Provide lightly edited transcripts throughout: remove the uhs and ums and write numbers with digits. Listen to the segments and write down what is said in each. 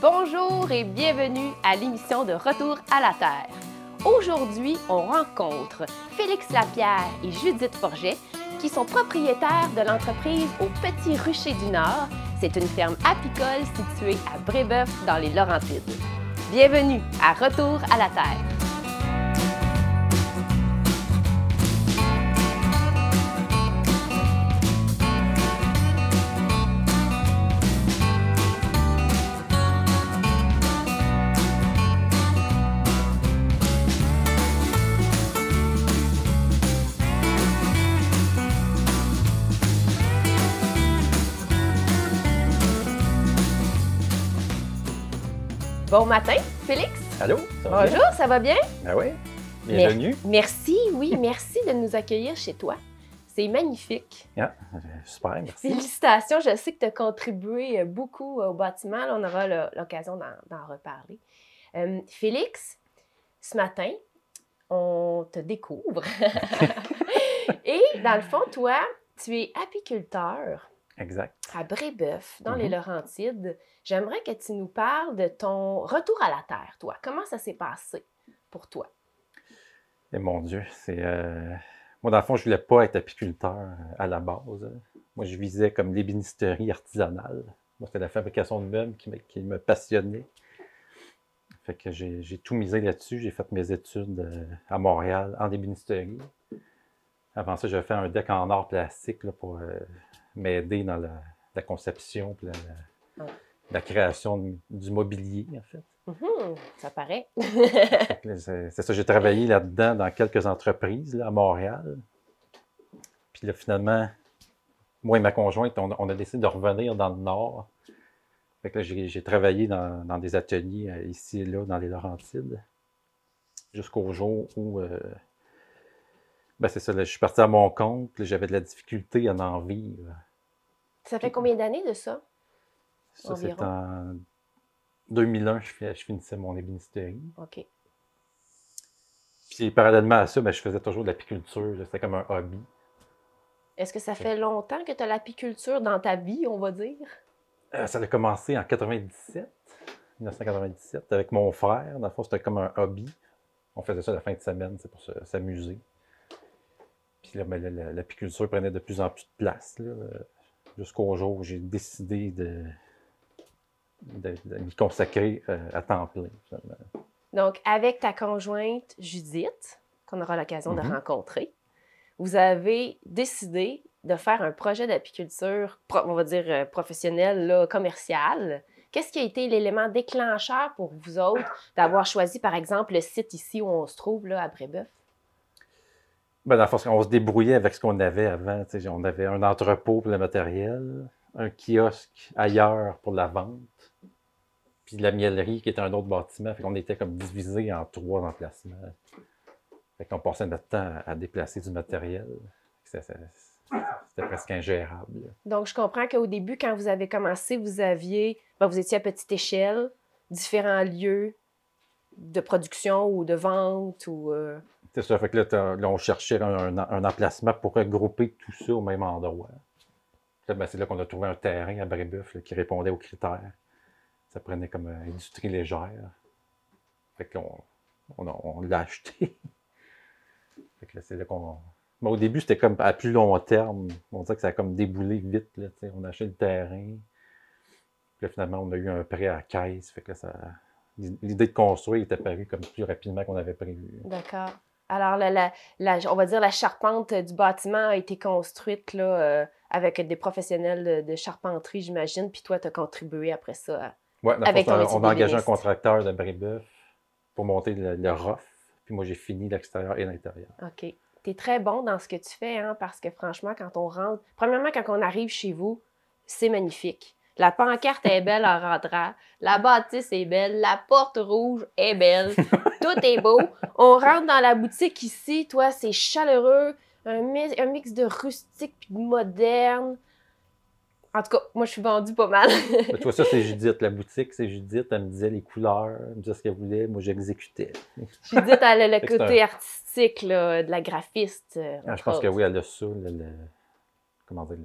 Bonjour et bienvenue à l'émission de Retour à la Terre. Aujourd'hui, on rencontre Félix Lapierre et Judith Forget qui sont propriétaires de l'entreprise au Petit Rucher du Nord. C'est une ferme apicole située à Brébeuf dans les Laurentides. Bienvenue à Retour à la Terre. Bon matin, Félix. Allô? Ça va Bonjour, bien? ça va bien? Ah oui, bienvenue. Merci, oui, merci de nous accueillir chez toi. C'est magnifique. Ah, super, merci. Félicitations, je sais que tu as contribué beaucoup au bâtiment. Là, on aura l'occasion d'en reparler. Félix, ce matin, on te découvre. Et dans le fond, toi, tu es apiculteur. Exact. À Brébeuf, dans les Laurentides. J'aimerais que tu nous parles de ton retour à la Terre, toi. Comment ça s'est passé pour toi? Et mon Dieu, c'est... Moi, dans le fond, je voulais pas être apiculteur à la base. Moi, je visais comme l'ébénisterie artisanale. Moi, c'était la fabrication de meubles qui me passionnait. Fait que j'ai tout misé là-dessus. J'ai fait mes études à Montréal en ébénisterie. Avant ça, j'avais fait un deck en art plastique là, pour m'aider dans la conception et la création du mobilier, en fait. Ça paraît. C'est ça, j'ai travaillé là-dedans dans quelques entreprises là, à Montréal. Puis là, finalement, moi et ma conjointe, on a décidé de revenir dans le Nord. Fait que là, j'ai travaillé dans des ateliers ici et là, dans les Laurentides, jusqu'au jour où... ben c'est ça, là, je suis parti à mon compte, j'avais de la difficulté à en vivre. Ça fait combien d'années de ça? Ça, c'est en 2001, je finissais mon ébénisterie. OK. Puis parallèlement à ça, ben, je faisais toujours de l'apiculture, c'était comme un hobby. Est-ce que ça fait longtemps que tu as l'apiculture dans ta vie, on va dire? Ça a commencé en 1997, avec mon frère. Dans le fond, c'était comme un hobby. On faisait ça la fin de semaine, c'est pour s'amuser. Puis là, ben, l'apiculture prenait de plus en plus de place, là, jusqu'au jour où j'ai décidé de m'y consacrer à temps plein, finalement. Donc, avec ta conjointe Judith, qu'on aura l'occasion de rencontrer, vous avez décidé de faire un projet d'apiculture, on va dire professionnel, là, commercial. Qu'est-ce qui a été l'élément déclencheur pour vous autres d'avoir choisi, par exemple, le site ici où on se trouve, là, à Brébeuf? Ben, dans le fond, on se débrouillait avec ce qu'on avait avant. On avait un entrepôt pour le matériel, un kiosque ailleurs pour la vente, puis la miellerie qui était un autre bâtiment. Fait qu'on était comme divisés en 3 emplacements. Fait qu'on passait notre temps à déplacer du matériel. C'était presque ingérable. Donc, je comprends qu'au début, quand vous avez commencé, vous étiez à petite échelle, différents lieux de production ou de vente ou... C'est ça, fait que là, on cherchait un emplacement pour regrouper tout ça au même endroit. Là, ben, c'est là qu'on a trouvé un terrain à Brébeuf là, qui répondait aux critères. Ça prenait comme industrie légère. Fait que on l'a acheté. Fait que là, c'est là qu'on... Mais au début, c'était comme à plus long terme. On dirait que ça a comme déboulé vite. Là, on a acheté le terrain. Puis là, finalement, on a eu un prêt à caisse. Fait que là, l'idée de construire est apparue comme plus rapidement qu'on avait prévu. D'accord. Alors, on va dire la charpente du bâtiment a été construite là, avec des professionnels de charpenterie, j'imagine, puis toi, tu as contribué après ça. Oui, avec ton on a engagé un contracteur de Brébeuf pour monter le rough, puis moi, j'ai fini l'extérieur et l'intérieur. OK. Tu es très bon dans ce que tu fais, hein, parce que franchement, quand on rentre... Premièrement, quand on arrive chez vous, c'est magnifique. La pancarte est belle en rentrant. La bâtisse est belle. La porte rouge est belle. Tout est beau. On rentre dans la boutique ici. Toi, c'est chaleureux. Un mix de rustique puis de moderne. En tout cas, moi, je suis vendue pas mal. Toi, ça, c'est Judith. La boutique, c'est Judith. Elle me disait les couleurs, elle me disait ce qu'elle voulait. Moi, j'exécutais. Judith, elle a le côté artistique là, de la graphiste. Je pense que oui, elle a ça. Comment dire?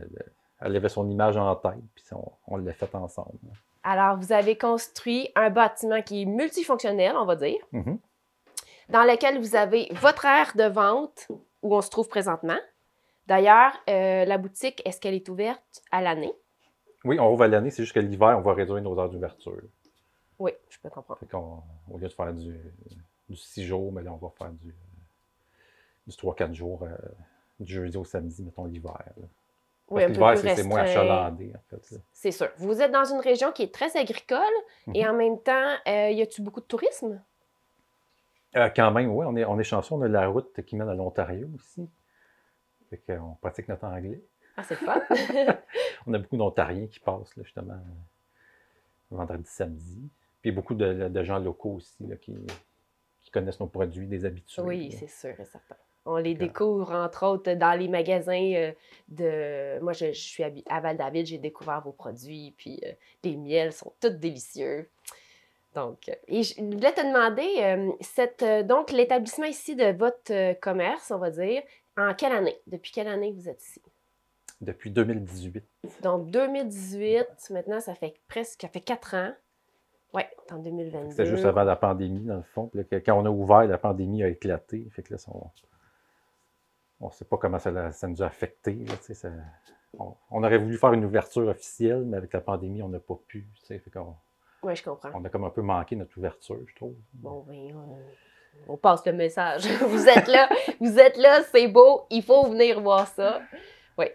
elle avait son image en tête, puis on l'a fait ensemble. Alors, vous avez construit un bâtiment qui est multifonctionnel, on va dire, Mhm. dans lequel vous avez votre aire de vente où on se trouve présentement. D'ailleurs, la boutique, est-ce qu'elle est ouverte à l'année? Oui, on rouvre à l'année, c'est juste que l'hiver, on va réduire nos heures d'ouverture. Oui, je peux comprendre. Fait qu'on, au lieu de faire du 6 jours, mais là, on va faire du 3-4 jours, du jeudi au samedi, mettons l'hiver. Là. Oui, Parce un que peu l'hiver, plus c'est moins restreint. achalandé, en fait. Là. C'est sûr. Vous êtes dans une région qui est très agricole et en même temps, y a-tu beaucoup de tourisme? Quand même, oui, on est chanceux. On a la route qui mène à l'Ontario aussi. Fait qu'on pratique notre anglais. Ah, c'est le fun! On a beaucoup d'Ontariens qui passent, là, justement, vendredi, samedi. Puis beaucoup de gens locaux aussi là, qui connaissent nos produits, des habitués. Oui, là. c'est sûr et certain. On les découvre, entre autres, dans les magasins de... Moi, je suis à Val-David, j'ai découvert vos produits, puis les miels sont tous délicieux. Donc, et je voulais te demander, donc, l'établissement ici de votre commerce, on va dire, en quelle année? Depuis quelle année vous êtes ici? Depuis 2018. Donc, 2018, maintenant, ça fait 4 ans. Oui, en 2022. C'était juste avant la pandémie, dans le fond. Puis là, quand on a ouvert, la pandémie a éclaté. Fait que là, on ne sait pas comment ça nous a affecté. Là, on aurait voulu faire une ouverture officielle, mais avec la pandémie, on n'a pas pu. Fait qu'on, oui, je comprends. on a comme un peu manqué notre ouverture, je trouve. Bon, ben, on passe le message. Vous êtes là, c'est beau, il faut venir voir ça. Oui.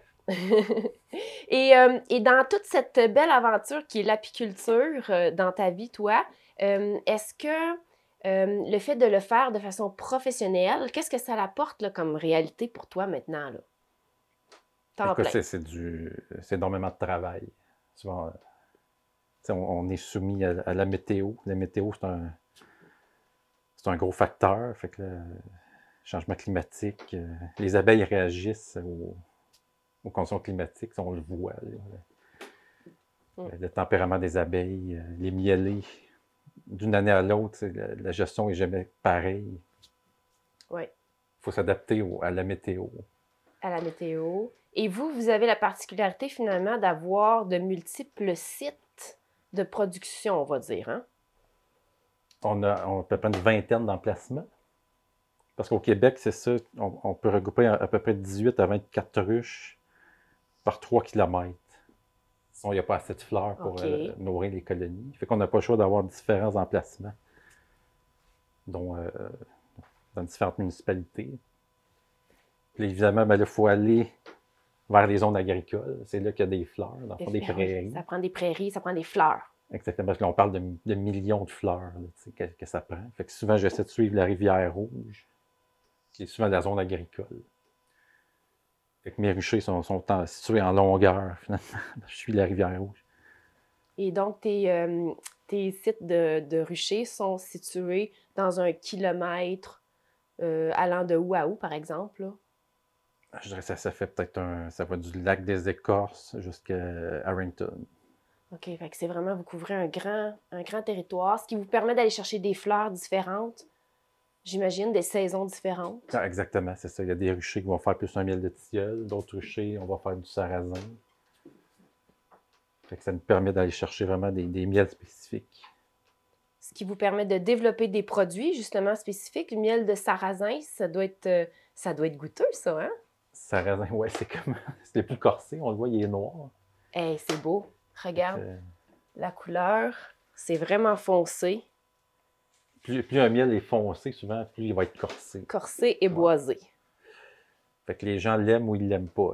Et dans toute cette belle aventure qui est l'apiculture dans ta vie, toi, est-ce que le fait de le faire de façon professionnelle, qu'est-ce que ça apporte là, comme réalité pour toi maintenant? Là? Temps Écoute, plein. c'est énormément de travail. Souvent, on est soumis à la météo. La météo, c'est un gros facteur. Fait que là, changement climatique, les abeilles réagissent aux conditions climatiques, on le voit. Là. Le tempérament des abeilles, les miellés, d'une année à l'autre, la gestion n'est jamais pareille. Oui. Il faut s'adapter à la météo. À la météo. Et vous avez la particularité finalement d'avoir de multiples sites de production, on va dire, hein? On a à peu près une vingtaine d'emplacements. Parce qu'au Québec, c'est ça, on peut regrouper à peu près 18 à 24 ruches par 3 km. Sinon, il n'y a pas assez de fleurs pour nourrir les colonies. Fait qu'on n'a pas le choix d'avoir différents emplacements, dont dans différentes municipalités. Puis évidemment, il faut aller vers les zones agricoles. C'est là qu'il y a des fleurs, dans le fond, des prairies. Ça prend des prairies, ça prend des fleurs. Exactement, parce que là, on parle de millions de fleurs là, que ça prend. Fait que souvent, j'essaie de suivre la rivière Rouge, qui est souvent la zone agricole. Fait que mes ruchers sont situés en longueur, finalement. Je suis la rivière Rouge. Et donc, tes sites de ruchers sont situés dans 1 kilomètre allant de où à où, par exemple? Là? Je dirais que ça fait peut-être ça va du lac des Écorces jusqu'à Harrington. OK, fait que c'est vraiment, vous couvrez un grand territoire, ce qui vous permet d'aller chercher des fleurs différentes, j'imagine, des saisons différentes. Ah, exactement, c'est ça. Il y a des ruchers qui vont faire plus un miel de tilleul, d'autres ruchers, on va faire du sarrasin. Fait que ça nous permet d'aller chercher vraiment des miels spécifiques. Ce qui vous permet de développer des produits justement spécifiques. Le miel de sarrasin, ça doit être goûteux, ça, hein? Sarrasin, ouais, c'est le plus corsé, on le voit, il est noir. Hey, c'est beau. Regarde, la couleur, c'est vraiment foncé. Plus un miel est foncé, souvent, plus il va être corsé. Corsé et boisé. Fait que les gens l'aiment ou ils l'aiment pas.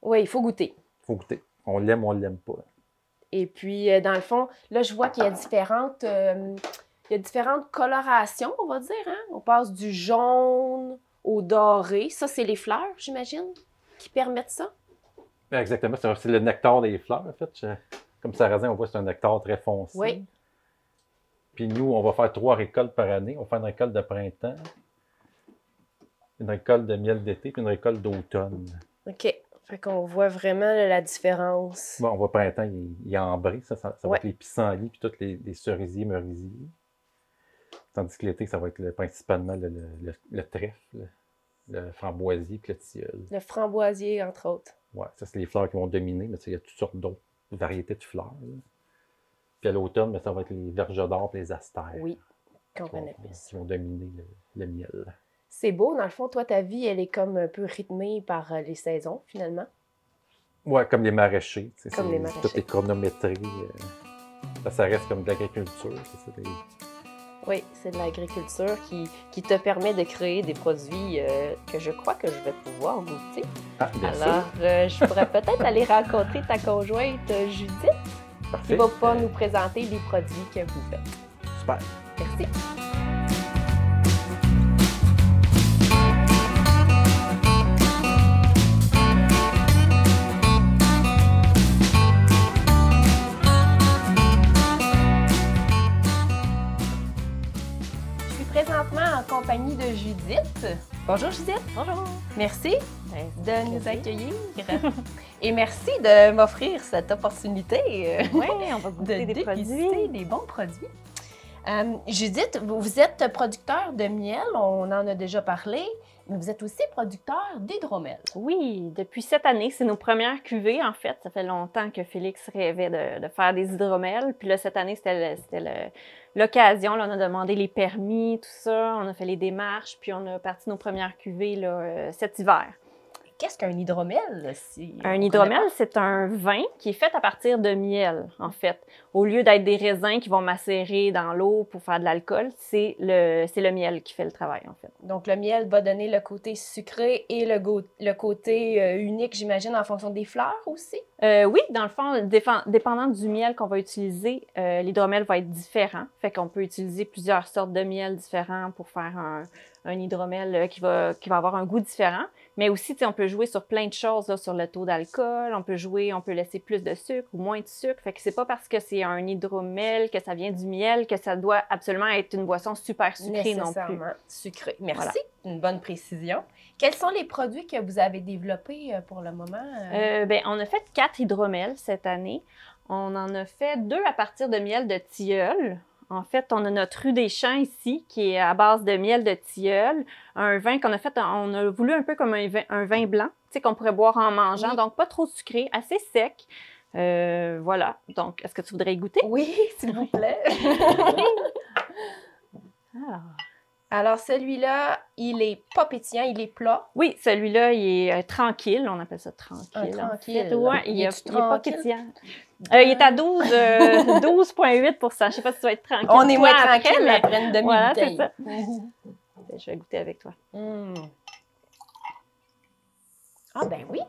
Oui, il faut goûter. Il faut goûter. On l'aime ou on l'aime pas. Et puis, dans le fond, là, je vois qu'il y a différentes colorations, on va dire. Hein? On passe du jaune au doré. Ça, c'est les fleurs, j'imagine, qui permettent ça? Exactement. C'est le nectar des fleurs, en fait. Comme sarrasin, on voit que c'est un nectar très foncé. Oui. Puis nous, on va faire 3 récoltes par année. On va faire une récolte de printemps, une récolte de miel d'été, puis une récolte d'automne. OK. Fait qu'on voit vraiment là, la différence. Bon, on voit printemps, il est ambré. Ça va être les pissenlits, puis tous les cerisiers, merisiers. Tandis que l'été, ça va être principalement le trèfle, le framboisier, puis le tilleul. Le framboisier, entre autres. Ouais, ça, c'est les fleurs qui vont dominer, mais il y a toutes sortes d'autres variétés de fleurs. Là. Puis à l'automne, ben, ça va être les verges d'or et les astères. Oui, qu'on connaît plus. Qui vont dominer le miel. C'est beau, dans le fond, toi, ta vie, elle est comme un peu rythmée par les saisons, finalement. Ouais, comme les maraîchers. Comme les maraîchers. Tout est chronométré. Ça reste comme de l'agriculture. Oui, c'est de l'agriculture qui te permet de créer des produits que je crois que je vais pouvoir goûter. Ah, bien Alors, je pourrais peut-être aller rencontrer ta conjointe Judith, Parfait. qui va pouvoir nous présenter les produits que vous faites. Super. Merci. Présentement en compagnie de Judith. Bonjour Judith. Bonjour. Merci de nous accueillir. Et merci de m'offrir cette opportunité Oui, on va goûter de des déguster produits. des bons produits. Judith, vous êtes producteur de miel, on en a déjà parlé, mais vous êtes aussi producteur d'hydromel. Oui, depuis cette année, c'est nos premières cuvées, en fait. Ça fait longtemps que Félix rêvait de faire des hydromels. Puis là, cette année, c'était l'occasion. Là, on a demandé les permis, tout ça. On a fait les démarches, puis on a parti nos premières cuvées là, cet hiver. Qu'est-ce qu'un hydromel? Un hydromel, c'est un vin qui est fait à partir de miel, en fait. Au lieu d'être des raisins qui vont macérer dans l'eau pour faire de l'alcool, c'est le miel qui fait le travail, en fait. Donc, le miel va donner le côté sucré et le côté unique, j'imagine, en fonction des fleurs aussi? Oui, dans le fond, dépendant du miel qu'on va utiliser, l'hydromel va être différent. Fait qu'on peut utiliser plusieurs sortes de miel différents pour faire un hydromel qui va avoir un goût différent. Mais aussi, on peut jouer sur plein de choses, là, sur le taux d'alcool. On peut laisser plus de sucre ou moins de sucre. Fait que c'est pas parce que c'est un hydromel, que ça vient du miel, que ça doit absolument être une boisson super sucrée non plus. Nécessairement sucrée. Merci. Voilà. Une bonne précision. Quels sont les produits que vous avez développés pour le moment? On a fait 4 hydromels cette année. On en a fait 2 à partir de miel de tilleul. En fait, on a notre rue des champs ici, qui est à base de miel de tilleul. Un vin qu'on a fait, on a voulu un peu comme un vin blanc, qu'on pourrait boire en mangeant. Oui. Donc, pas trop sucré, assez sec. Voilà. Donc, est-ce que tu voudrais y goûter? Oui, s'il vous plaît. Alors, celui-là, il est pas pétillant, il est plat. Oui, celui-là, il est tranquille. On appelle ça tranquille. Tranquille. Ouais, il est pas tranquille? pétillant. Il est à 12,8 Je ne sais pas si tu vas être tranquille. On est toi moins après, tranquille mais après une voilà, demi-bouteille. c'est ça. Je vais goûter avec toi. Ah ben oui,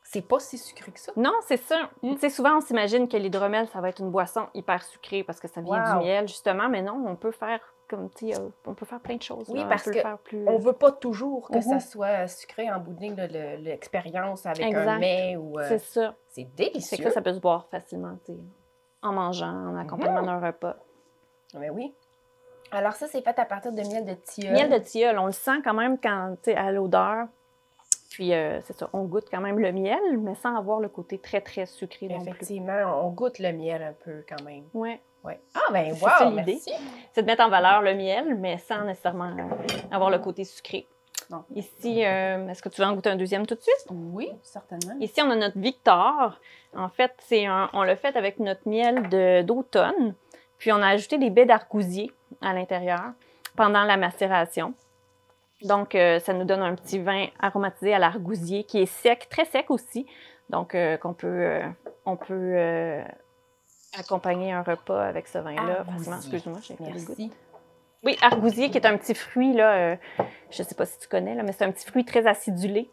c'est pas si sucré que ça. Non, c'est ça. Tu sais, souvent, on s'imagine que l'hydromel, ça va être une boisson hyper sucrée parce que ça vient Wow. du miel, justement. Mais non, on peut faire comme, tu sais, on peut faire plein de choses. Oui, là. parce on peut que le faire plus... on veut pas toujours que ça Mhm. soit sucré en bout de ligne, l'expérience avec Exact. un mets ou... C'est ça. c'est C'est délicieux. que ça peut se boire facilement, tu sais, en mangeant, en accompagnement d'un repas. Mais oui. Alors ça, c'est fait à partir de miel de tilleul. Miel de tilleul, on le sent quand même quand, tu sais, à l'odeur. Puis, c'est ça, on goûte quand même le miel, mais sans avoir le côté très, très sucré non plus. Effectivement, on goûte le miel un peu quand même. Oui. Ouais. Ah ben C'est ça wow, l'idée. merci. C'est de mettre en valeur le miel, mais sans nécessairement avoir le côté sucré. Non. Ici, est-ce que tu veux en goûter un deuxième tout de suite? Oui, certainement. Ici, on a notre Victor. En fait, on l'a fait avec notre miel d'automne. Puis, on a ajouté des baies d'argousier à l'intérieur pendant la macération. Donc, ça nous donne un petit vin aromatisé à l'argousier qui est sec, très sec aussi. Donc, on peut accompagner un repas avec ce vin-là. Facilement. Excuse-moi, j'ai fait le goût. Merci. Oui, argousier qui est un petit fruit, là, je ne sais pas si tu connais, là, mais c'est un petit fruit très acidulé.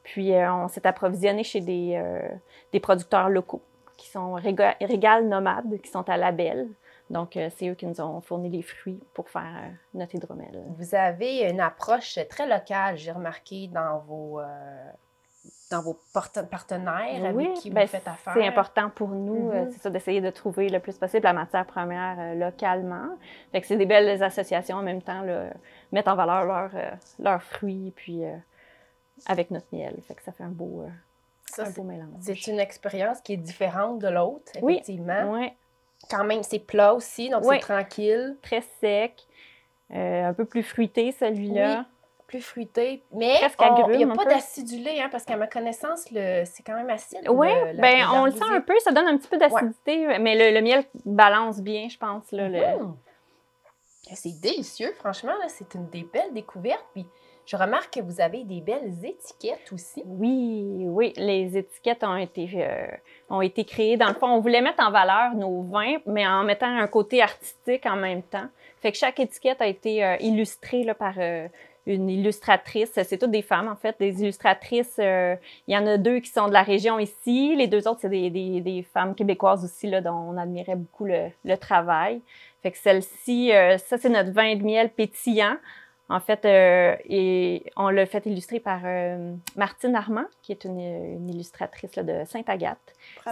Puis, on s'est approvisionné chez des producteurs locaux qui sont Régal Nomade, qui sont à Labelle. Donc, c'est eux qui nous ont fourni les fruits pour faire notre hydromel. Vous avez une approche très locale, j'ai remarqué, dans vos partenaires Oui, avec qui ben, vous faites affaire. c'est important pour nous, Mhm. c'est ça, d'essayer de trouver le plus possible la matière première localement. Fait que c'est des belles associations en même temps, là, mettre en valeur leurs fruits, puis avec notre miel. Fait que ça fait un beau mélange. C'est une expérience qui est différente de l'autre, Oui. effectivement. Oui, Quand même, c'est plat aussi, donc Oui. c'est tranquille. très sec, un peu plus fruité celui-là. plus fruité, mais Presque il n'y agrume a un pas peu. d'acidulé, hein, parce qu'à ma connaissance, c'est quand même acide. Oui, ben on le sent l'arbousier. un peu, ça donne un petit peu d'acidité, mais le miel balance bien, je pense. Là, C'est délicieux, franchement, là, c'est une des belles découvertes. Puis je remarque que vous avez des belles étiquettes aussi. Oui, les étiquettes ont été créées. Dans le fond, on voulait mettre en valeur nos vins, mais en mettant un côté artistique en même temps. Fait que chaque étiquette a été illustrée là, par une illustratrice. C'est toutes des femmes, en fait, des illustratrices. Il y en a 2 qui sont de la région ici. Les 2 autres, c'est des femmes québécoises aussi, là, dont on admirait beaucoup le travail. Fait que celle-ci, ça, c'est notre vin de miel pétillant. En fait, et on l'a fait illustrer par Martine Armand, qui est une illustratrice là, de Sainte-Agathe.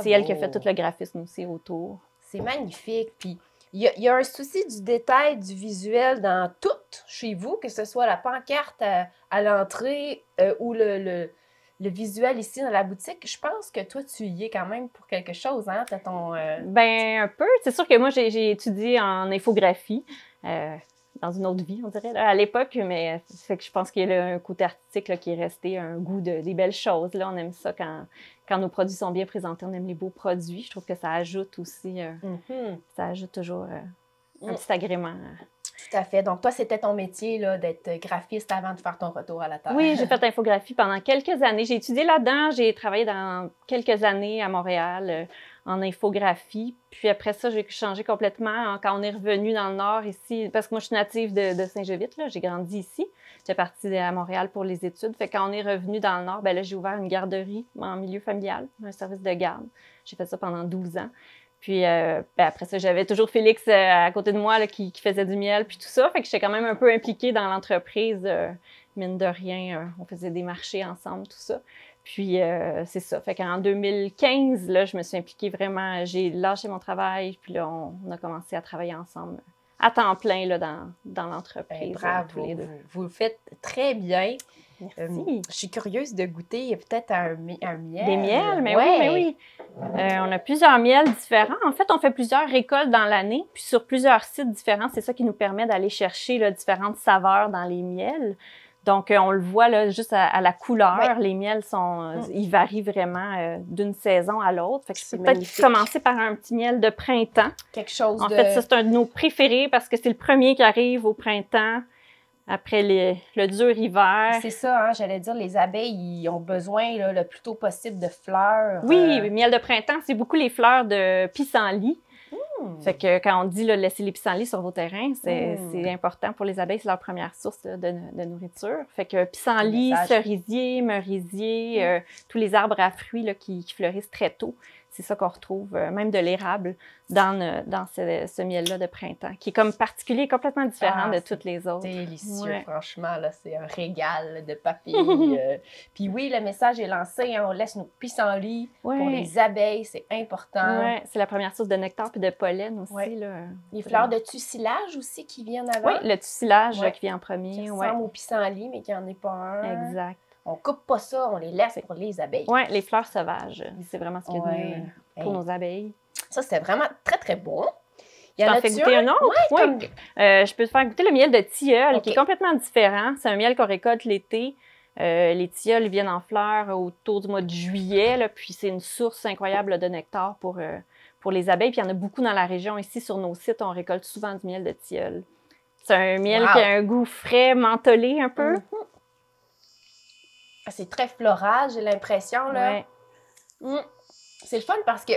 C'est elle qui a fait tout le graphisme aussi autour. C'est magnifique. Puis il y a un souci du détail, du visuel dans tout chez vous, que ce soit la pancarte à l'entrée ou le visuel ici dans la boutique. Je pense que toi, tu y es quand même pour quelque chose, hein? T'as ton... Ben, un peu. C'est sûr que moi, j'ai étudié en infographie. Dans une autre vie, on dirait, là, à l'époque, mais fait que je pense qu'il y a un côté artistique là, qui est resté, un goût des belles choses. Là. On aime ça quand nos produits sont bien présentés, on aime les beaux produits. Je trouve que ça ajoute aussi, ça ajoute toujours un petit agrément. Tout à fait. Donc, toi, c'était ton métier là, d'être graphiste avant de faire ton retour à la terre. Oui, j'ai fait infographie pendant quelques années. J'ai étudié là-dedans. J'ai travaillé dans quelques années à Montréal en infographie. Puis après ça, j'ai changé complètement quand on est revenu dans le Nord ici, parce que moi, je suis native de Saint-Jovite. J'ai grandi ici. J'étais partie à Montréal pour les études. Fait que quand on est revenu dans le Nord, ben là, j'ai ouvert une garderie en milieu familial, un service de garde. J'ai fait ça pendant 12 ans. Puis ben après ça, j'avais toujours Félix à côté de moi là, qui faisait du miel, puis tout ça. Fait que j'étais quand même un peu impliquée dans l'entreprise. Mine de rien, on faisait des marchés ensemble, tout ça. Puis c'est ça. Fait qu'en 2015, là, je me suis impliquée vraiment. J'ai lâché mon travail, puis là, on a commencé à travailler ensemble à temps plein là, dans l'entreprise. Ben, bravo, tous les 2. Vous le faites très bien. Merci. Je suis curieuse de goûter peut-être un miel. Des miels, mais ouais. oui, mais oui. On a plusieurs miels différents. En fait, on fait plusieurs récoltes dans l'année, puis sur plusieurs sites différents. C'est ça qui nous permet d'aller chercher là, différentes saveurs dans les miels. Donc, on le voit là, juste à la couleur. Ouais. Les miels ils varient vraiment d'une saison à l'autre. Fait que je peux peut-être magnifique. commencer par un petit miel de printemps. Quelque chose En fait, ça, c'est un de nos préférés parce que c'est le premier qui arrive au printemps. Après le dur hiver. C'est ça, hein, j'allais dire, les abeilles, ils ont besoin là, le plus tôt possible de fleurs. Oui, le miel de printemps, c'est beaucoup les fleurs de pissenlit. Fait que quand on dit là, laisser les pissenlits sur vos terrains, c'est important pour les abeilles, c'est leur première source là, de nourriture. Fait que pissenlit, cerisier, merisier, tous les arbres à fruits là, qui fleurissent très tôt. C'est ça qu'on retrouve, même de l'érable, dans ce miel-là de printemps, qui est comme particulier, complètement différent de toutes les autres. Délicieux, Ouais. Franchement, là, c'est un régal de papilles. Puis oui, le message est lancé, hein, on laisse nos pissenlits pour les abeilles, c'est important. Oui, c'est la première source de nectar et de pollen aussi. Ouais. Là. Les fleurs de tussilage aussi qui viennent avant. Oui, le tussilage qui vient en premier. Qui ressemble au pissenlit, mais qui n'en est pas un. Exact. On coupe pas ça, on les laisse pour les abeilles. Oui, les fleurs sauvages. C'est vraiment ce qu'il y a de mieux pour nos abeilles. Ça, c'était vraiment très, très bon. Tu t'en fais goûter un autre? Ouais, oui. Je peux te faire goûter le miel de tilleul, qui est complètement différent. C'est un miel qu'on récolte l'été. Les tilleuls viennent en fleurs autour du mois de juillet, là, puis c'est une source incroyable de nectar pour les abeilles. Puis il y en a beaucoup dans la région. Ici, sur nos sites, on récolte souvent du miel de tilleul. C'est un miel qui a un goût frais, mentholé un peu. C'est très floral, j'ai l'impression. Là. Ouais. C'est le fun parce que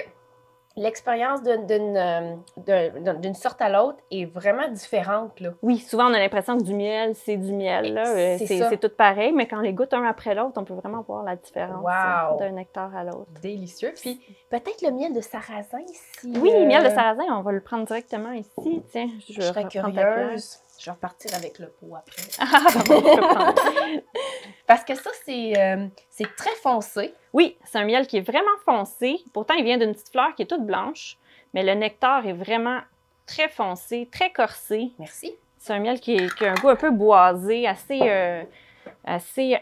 l'expérience d'une sorte à l'autre est vraiment différente. Là. Oui, souvent on a l'impression que du miel, c'est du miel. Là. C'est tout pareil, mais quand on les goûte un après l'autre, on peut vraiment voir la différence d'un nectar à l'autre. Délicieux. Puis peut-être le miel de sarrasin ici. Oui, le miel de sarrasin, on va le prendre directement ici. Tiens, je serais curieuse. Je vais repartir avec le pot après. Parce que ça, c'est très foncé. Oui, c'est un miel qui est vraiment foncé. Pourtant, il vient d'une petite fleur qui est toute blanche, mais le nectar est vraiment très foncé, très corsé. Merci. C'est un miel qui a un goût un peu boisé, assez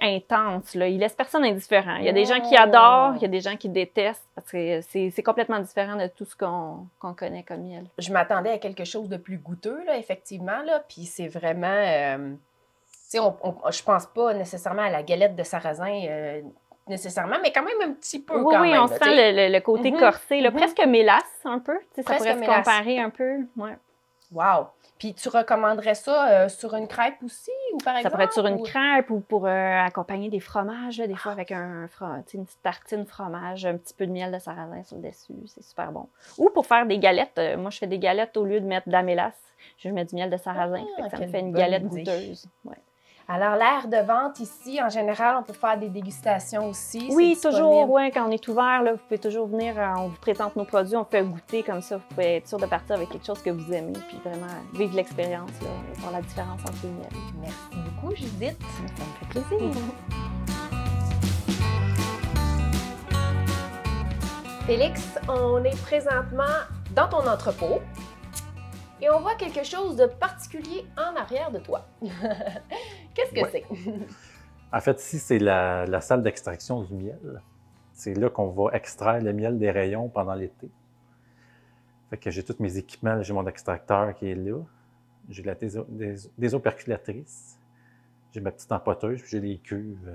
intense. Là. Il laisse personne indifférent. Il y a des gens qui adorent, il y a des gens qui détestent, parce que c'est complètement différent de tout ce qu'on connaît comme miel. Je m'attendais à quelque chose de plus goûteux, là, effectivement, là, puis c'est vraiment... sais, je pense pas nécessairement à la galette de sarrasin nécessairement, mais quand même un petit peu Oui, quand oui, même. on sent le côté corsé, là, presque mélasse un peu. Ça Presque pourrait se mélasse. comparer un peu. Ouais. Wow! Puis tu recommanderais ça sur une crêpe aussi, ou par exemple? Ça pourrait être sur une crêpe ou pour accompagner des fromages, là, des fois avec une petite tartine fromage, un petit peu de miel de sarrasin sur le dessus. C'est super bon. Ou pour faire des galettes. Moi, je fais des galettes au lieu de mettre de la mélasse. Je mets du miel de sarrasin. Ça me fait une galette goûteuse. Ouais. Alors, l'aire de vente ici, en général, on peut faire des dégustations aussi. Oui, toujours, ouais, quand on est ouvert, là, vous pouvez toujours venir, on vous présente nos produits, on fait goûter comme ça. Vous pouvez être sûr de partir avec quelque chose que vous aimez, puis vraiment vivre l'expérience, là, voir la différence entre les miels. Merci beaucoup, Judith. Ça me fait plaisir. Félix, on est présentement dans ton entrepôt. Et on voit quelque chose de particulier en arrière de toi. Qu'est-ce que c'est? En fait, ici, c'est la salle d'extraction du miel. C'est là qu'on va extraire le miel des rayons pendant l'été. Fait que j'ai tous mes équipements. J'ai mon extracteur qui est là. J'ai la désoperculatrice. J'ai ma petite empoteuse. Puis j'ai les cuves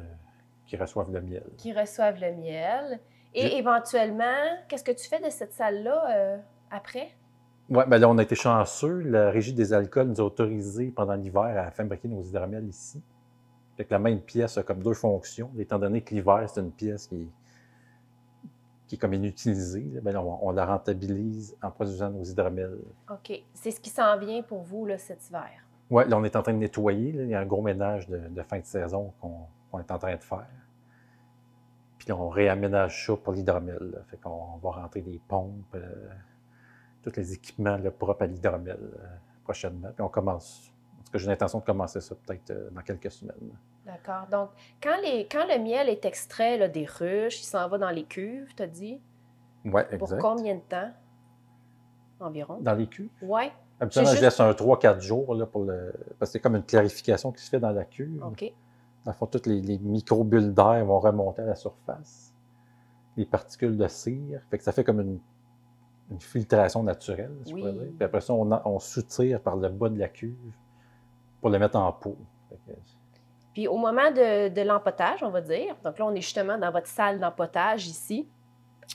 qui reçoivent le miel. Qui reçoivent le miel. Et éventuellement, qu'est-ce que tu fais de cette salle-là après? Oui, bien là, on a été chanceux. La Régie des alcools nous a autorisé pendant l'hiver à fabriquer nos hydromels ici. Fait que la même pièce a comme deux fonctions. Étant donné que l'hiver, c'est une pièce qui est comme inutilisée, bien là, on la rentabilise en produisant nos hydromels. OK. C'est ce qui s'en vient pour vous là, cet hiver? Oui, là, on est en train de nettoyer. Là. Il y a un gros ménage de fin de saison qu'on est en train de faire. Puis là, on réaménage ça pour l'hydromel. Fait qu'on va rentrer des pompes, tous les équipements là, propres à l'hydromel prochainement. Puis on commence. En tout cas, j'ai l'intention de commencer ça peut-être dans quelques semaines. D'accord. Donc, quand le miel est extrait là, des ruches, il s'en va dans les cuves, tu as dit? Oui, exact. Pour combien de temps environ? Dans les cuves? Oui. Habituellement, je laisse un 3-4 jours là, parce que c'est comme une clarification qui se fait dans la cuve. OK. Dans le fond, toutes les micro-bulles d'air vont remonter à la surface. Les particules de cire. Fait que ça fait comme une filtration naturelle, si je pourrais dire. Puis après ça, on soutire par le bas de la cuve pour le mettre en pot. Puis au moment de l'empotage, on va dire, donc là, on est justement dans votre salle d'empotage ici.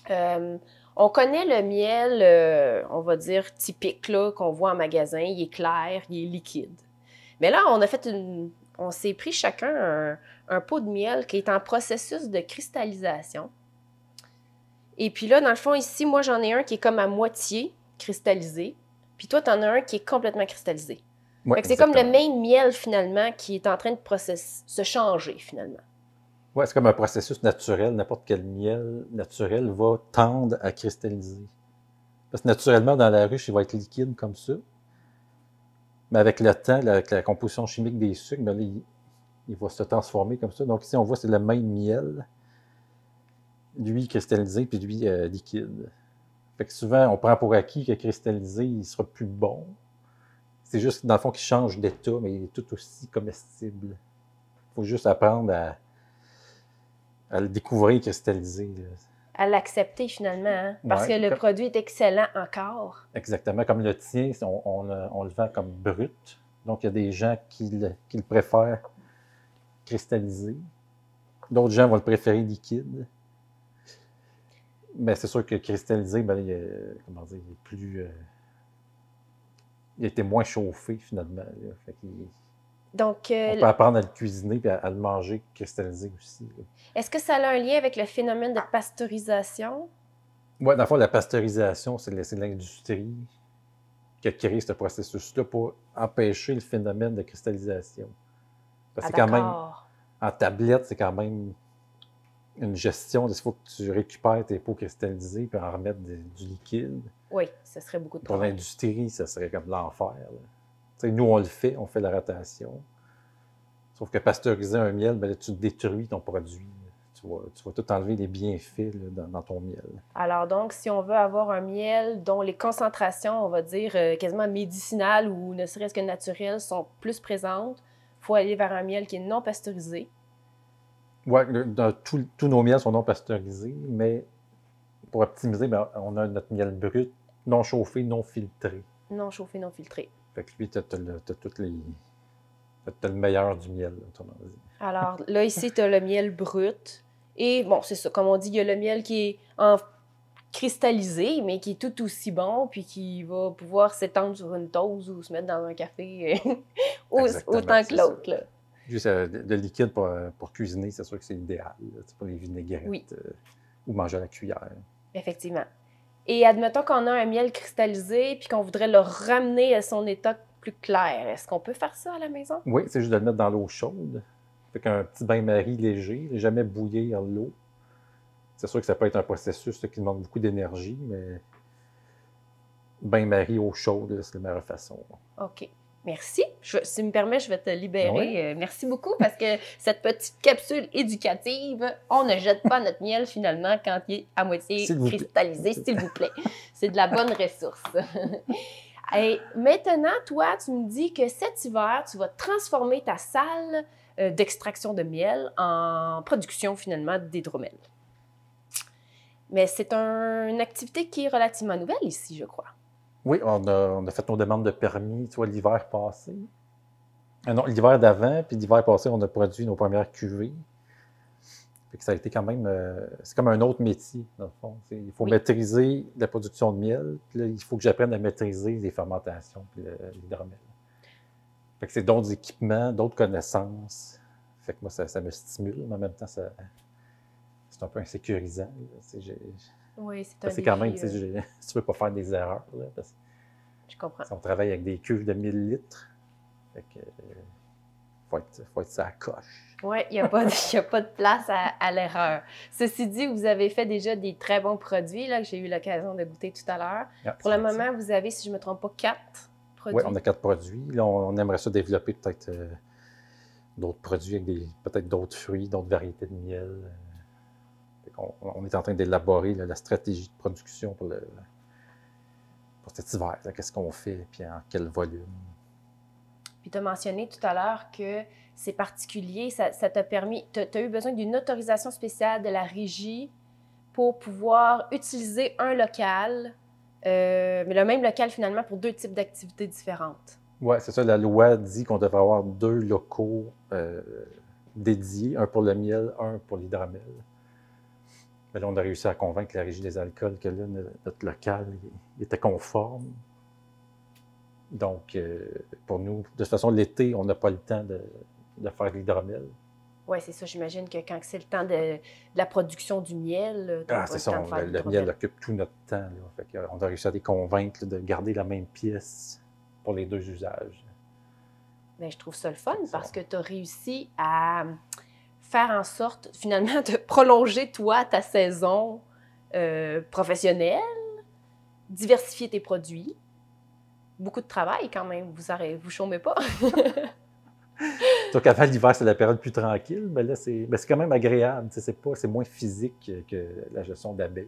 On connaît le miel, on va dire, typique là, qu'on voit en magasin. Il est clair, il est liquide. Mais là, on s'est pris chacun un pot de miel qui est en processus de cristallisation. Et puis là, dans le fond, ici, moi, j'en ai un qui est comme à moitié cristallisé. Puis toi, tu en as un qui est complètement cristallisé. Ouais, fait que c'est comme le même miel, finalement, qui est en train de se changer, finalement. Oui, c'est comme un processus naturel. N'importe quel miel naturel va tendre à cristalliser. Parce que naturellement, dans la ruche, il va être liquide comme ça. Mais avec le temps, avec la composition chimique des sucres, bien là, il va se transformer comme ça. Donc ici, on voit que c'est le même miel. Lui cristallisé, puis lui liquide. Fait que souvent, on prend pour acquis que cristallisé, il sera plus bon. C'est juste, dans le fond, qu'il change d'état, mais il est tout aussi comestible. Il faut juste apprendre à le découvrir cristallisé. Là. À l'accepter, finalement, hein? Parce que le produit est excellent encore. Exactement. Comme le tien, on le vend comme brut. Donc, il y a des gens qui le préfèrent cristallisé. D'autres gens vont le préférer liquide. Mais c'est sûr que cristallisé, ben, il est plus... il a été moins chauffé, finalement. Là. Fait donc, on peut apprendre à le cuisiner et à le manger cristallisé aussi. Là. Est-ce que ça a un lien avec le phénomène de pasteurisation? Oui, dans le fond, la pasteurisation, c'est l'industrie qui a créé ce processus-là pour empêcher le phénomène de cristallisation. Parce que c'est quand même... En tablette, c'est quand même... une gestion, il faut que tu récupères tes pots cristallisés et en remettre du liquide. Oui, ce serait beaucoup de travail. Pour l'industrie, ça serait comme l'enfer. Nous, on le fait, on fait la rotation. Sauf que pasteuriser un miel, ben là, tu détruis ton produit. Tu vas tout enlever les bienfaits là, dans ton miel. Alors donc, si on veut avoir un miel dont les concentrations, on va dire, quasiment médicinales ou ne serait-ce que naturelles sont plus présentes, il faut aller vers un miel qui est non pasteurisé. Oui, tous nos miels sont non pasteurisés, mais pour optimiser, ben, on a notre miel brut, non chauffé, non filtré. Non chauffé, non filtré. Fait que lui, tu as toutes Tu as le meilleur du miel, autrement dit. Alors, là, ici, tu as le miel brut. Et bon, c'est ça, comme on dit, il y a le miel qui est en cristallisé, mais qui est tout aussi bon, puis qui va pouvoir s'étendre sur une toast ou se mettre dans un café autant que l'autre, là. Juste le liquide pour cuisiner, c'est sûr que c'est idéal. C'est pour les vinaigrettes Oui. Ou manger à la cuillère. Effectivement. Et admettons qu'on a un miel cristallisé puis qu'on voudrait le ramener à son état plus clair. Est-ce qu'on peut faire ça à la maison? Oui, c'est juste de le mettre dans l'eau chaude. Fait qu'un petit bain-marie léger, jamais bouillir l'eau. C'est sûr que ça peut être un processus qui demande beaucoup d'énergie, mais bain-marie eau chaude, c'est la meilleure façon. OK. Merci. Si tu me permets, je vais te libérer. Ouais. Merci beaucoup parce que cette petite capsule éducative, on ne jette pas notre miel finalement quand il est à moitié cristallisé, s'il vous plaît. C'est de la bonne ressource. Et maintenant, toi, tu me dis que cet hiver, tu vas transformer ta salle d'extraction de miel en production finalement d'hydromel. Mais c'est une activité qui est relativement nouvelle ici, je crois. Oui, on a fait nos demandes de permis, tu vois, l'hiver passé. Non, l'hiver d'avant, puis l'hiver passé, on a produit nos premières cuvées. Fait que ça a été quand même... c'est comme un autre métier, dans le fond. Il faut maîtriser la production de miel, puis là, il faut que j'apprenne à maîtriser les fermentations, puis l'hydromel. Fait que c'est d'autres équipements, d'autres connaissances. Fait que moi, ça me stimule, mais en même temps, c'est un peu insécurisant. Oui, c'est un défi. C'est quand même, si tu ne veux pas faire des erreurs. Là, parce je comprends. on travaille avec des cuves de 1000 litres. Fait que faut être ça à coche. Oui, il n'y a pas de place à l'erreur. Ceci dit, vous avez fait déjà des très bons produits là, que j'ai eu l'occasion de goûter tout à l'heure. Ah, pour le moment, vous avez, si je ne me trompe pas, 4 produits. Oui, on a 4 produits. Là, on aimerait ça développer peut-être d'autres produits avec peut-être d'autres fruits, d'autres variétés de miel. On est en train d'élaborer la stratégie de production pour cet hiver. Qu'est-ce qu'on fait, puis en quel volume. Puis tu as mentionné tout à l'heure que c'est particulier, ça t'a permis, tu as eu besoin d'une autorisation spéciale de la régie pour pouvoir utiliser un local, mais le même local finalement pour 2 types d'activités différentes. Oui, c'est ça. La loi dit qu'on devrait avoir 2 locaux dédiés, un pour le miel, un pour l'hydromel. Mais là, on a réussi à convaincre la Régie des alcools que là, notre local il était conforme. Donc, pour nous, de toute façon, l'été, on n'a pas le temps de faire de l'hydromel. Oui, c'est ça. J'imagine que quand c'est le temps de la production du miel, c'est ça. Le miel occupe tout notre temps. Là. Fait on a réussi à les convaincre de garder la même pièce pour les 2 usages. Bien, je trouve ça le fun parce que tu as réussi à faire en sorte, finalement, de prolonger, toi, ta saison professionnelle, diversifier tes produits. Beaucoup de travail, quand même. Vous chômez pas. Donc, avant l'hiver, c'est la période plus tranquille, mais là, c'est quand même agréable. C'est moins physique que la gestion d'abeilles.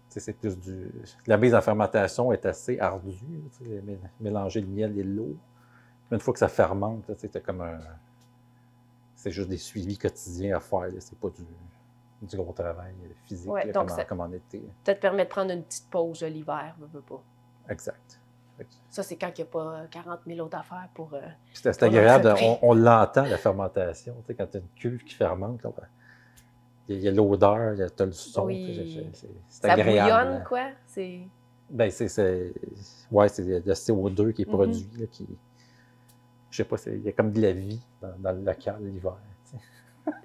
C'est plus la mise en fermentation est assez ardue. Mélanger le miel et l'eau. Une fois que ça fermente, c'est comme c'est juste des suivis quotidiens à faire. C'est pas du gros travail physique comme en été. Ça te permet de prendre une petite pause l'hiver, veux pas. Exact. Ça, c'est quand il n'y a pas 40 000 autres affaires pour... c'est agréable, on l'entend, la fermentation. Quand tu as une cuve qui fermente, il y a l'odeur, tu as le son. Oui. C'est agréable. Ça bouillonne, quoi? Ben, c'est le CO2 qui est produit, là, qui... Je sais pas, il y a comme de la vie dans le local l'hiver.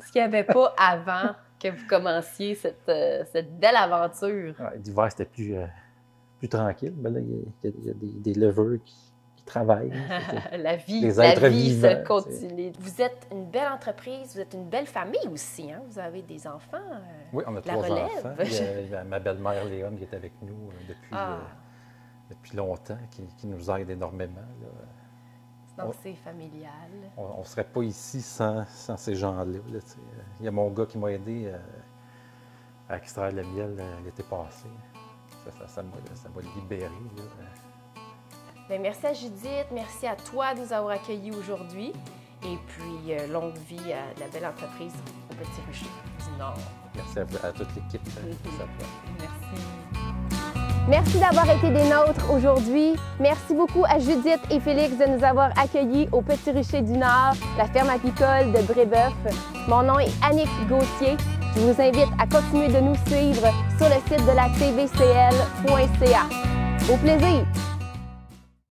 Ce qu'il n'y avait pas avant que vous commenciez cette belle aventure. Ouais, l'hiver, c'était plus tranquille. Mais là, il y a des leveux qui travaillent. La vie vivants, se continue. Vous êtes une belle entreprise, vous êtes une belle famille aussi. Hein? Vous avez des enfants. Oui, on a 3 enfants. Il y a ma belle-mère Léon qui est avec nous depuis longtemps, qui nous aide énormément. Là. Donc, c'est familial. On ne serait pas ici sans ces gens-là. Il y a mon gars qui m'a aidé à extraire le miel l'été passé. Ça m'a libéré. Bien, merci à Judith, merci à toi de nous avoir accueillis aujourd'hui. Et puis, longue vie à la belle entreprise au Petit Rucher du Nord. Merci à toute l'équipe. Merci. Merci d'avoir été des nôtres aujourd'hui. Merci beaucoup à Judith et Félix de nous avoir accueillis au Petit Rucher du Nord, la ferme apicole de Brébeuf. Mon nom est Annick Gauthier. Je vous invite à continuer de nous suivre sur le site de la tvcl.ca. Au plaisir!